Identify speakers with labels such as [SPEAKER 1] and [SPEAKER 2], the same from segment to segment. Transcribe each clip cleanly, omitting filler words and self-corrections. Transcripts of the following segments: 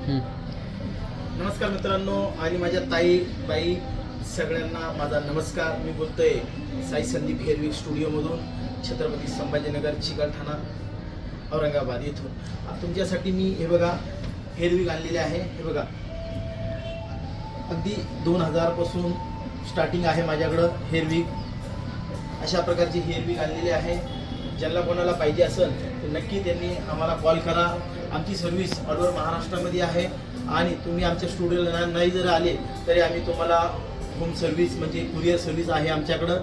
[SPEAKER 1] नमस्कार मित्रांनो आणि माझ्या ताई बाई सगळ्यांना माझा नमस्कार. मी बोलतोय साई संदीप हेअरविक स्टुडिओमधून, छत्रपती संभाजीनगर, चिकलठाणा, औरंगाबाद येथून तुमच्यासाठी मी हे बघा हेअरविक आणलेले आहे. हे बघा अगदी 2000 पासून स्टार्टिंग आहे माझ्याकडं हेअरविक. अशा प्रकारची हेअरविक आणलेली आहे. ज्यांना कोणाला पाहिजे असेल तर नक्की त्यांनी आम्हाला कॉल करा. आमची सर्व्हिस ऑल ओव्हर महाराष्ट्रामध्ये आहे आणि तुम्ही आमच्या स्टुडिओला नाही जर आले तरी आम्ही तुम्हाला होम सर्व्हिस म्हणजे कुरिअर सर्व्हिस आहे आमच्याकडं.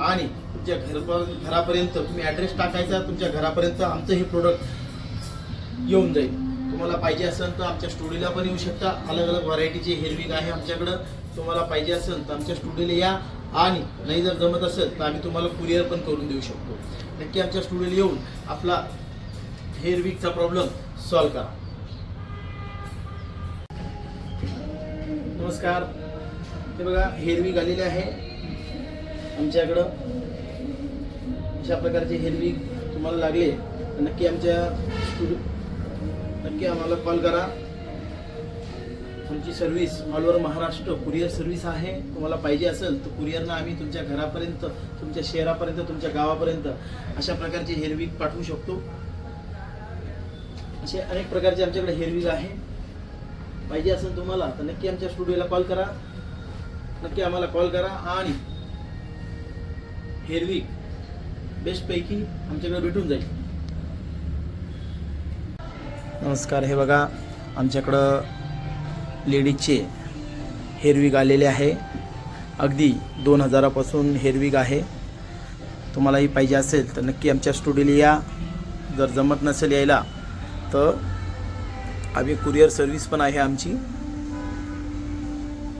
[SPEAKER 1] आणि तुमच्या घरापर्यंत तुम्ही ॲड्रेस टाकायचा, तुमच्या घरापर्यंत आमचं हे प्रोडक्ट येऊन जाईल. तुम्हाला पाहिजे असेल तर आमच्या स्टुडिओला पण येऊ शकता. अलग अलग व्हरायटीचे हेअरविक आहे आमच्याकडं. तुम्हाला पाहिजे असेल तर आमच्या स्टुडिओला या आणि नाही जर जमत असेल तर आम्ही तुम्हाला कुरिअर पण करून देऊ शकतो. नक्की आमच्या स्टुडिओला येऊन आपला हेअरविकचा प्रॉब्लेम सॉल्व्ह करा. नमस्कार. हे बघा हेअरविक आलेले आहे आमच्याकडं. अशा प्रकारचे हेअरविक तुम्हाला लागले तर नक्की आमच्या नक्की आम्हाला कॉल करा. आमची service all over Maharashtra courier service आहे. तुम्हाला पाहिजे असेल तर कुरिअरनं आम्ही तुमच्या घरापर्यंत, तुमच्या शहरापर्यंत, तुमच्या गावापर्यंत अशा प्रकारचे हेअरविक पाठवू शकतो. असे अनेक प्रकारचे आमच्याकडे हेअरविक आहे. पाहिजे असेल तुम्हाला तर नक्की आमच्या स्टुडिओला कॉल करा. नक्की आम्हाला कॉल करा आणि हेअरविक बेस्टपैकी आमच्याकडे भेटून जाईल. नमस्कार. हे बघा आमच्याकडं लेडीजचे हेअरविक आलेले आहे. अगदी 2000 पासून हेअरविक आहे. तुम्हालाही पाहिजे असेल तर नक्की आमच्या स्टुडिओला या. जर जमत नसेल यायला तर आम्ही कुरिअर सर्व्हिस पण आहे आमची.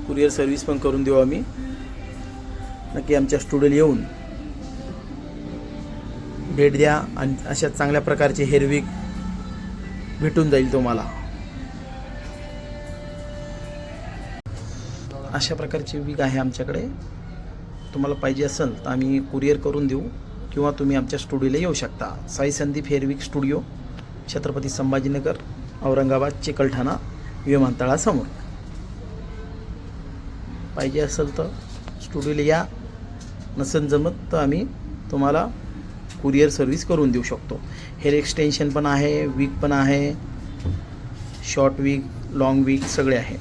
[SPEAKER 1] कुरिअर सर्व्हिस पण करून देऊ आम्ही. नक्की आमच्या स्टुडिओला येऊन भेट द्या आणि अशा चांगल्या प्रकारचे हेअरविक भेटून जाईल तुम्हाला. अशा प्रकारचे विग आहे आमच्याकडे. तुम्हाला पाहिजे असेल तर आम्ही कुरिअर करून देऊ किंवा तुम्ही आमच्या स्टुडिओला येऊ शकता. साई संदीप हेअरविक स्टुडिओ, छत्रपती संभाजीनगर, औरंगाबाद, चिकलठाणा विमानतळासमोर. पाहिजे असेल तर स्टुडिओला या. नसेल जमत तर आम्ही तुम्हाला कुरिअर सर्व्हिस करून देऊ शकतो. हेअर एक्सटेन्शन पण आहे, विग पण आहे, शॉर्ट विग, लॉंग विग सगळे आहे.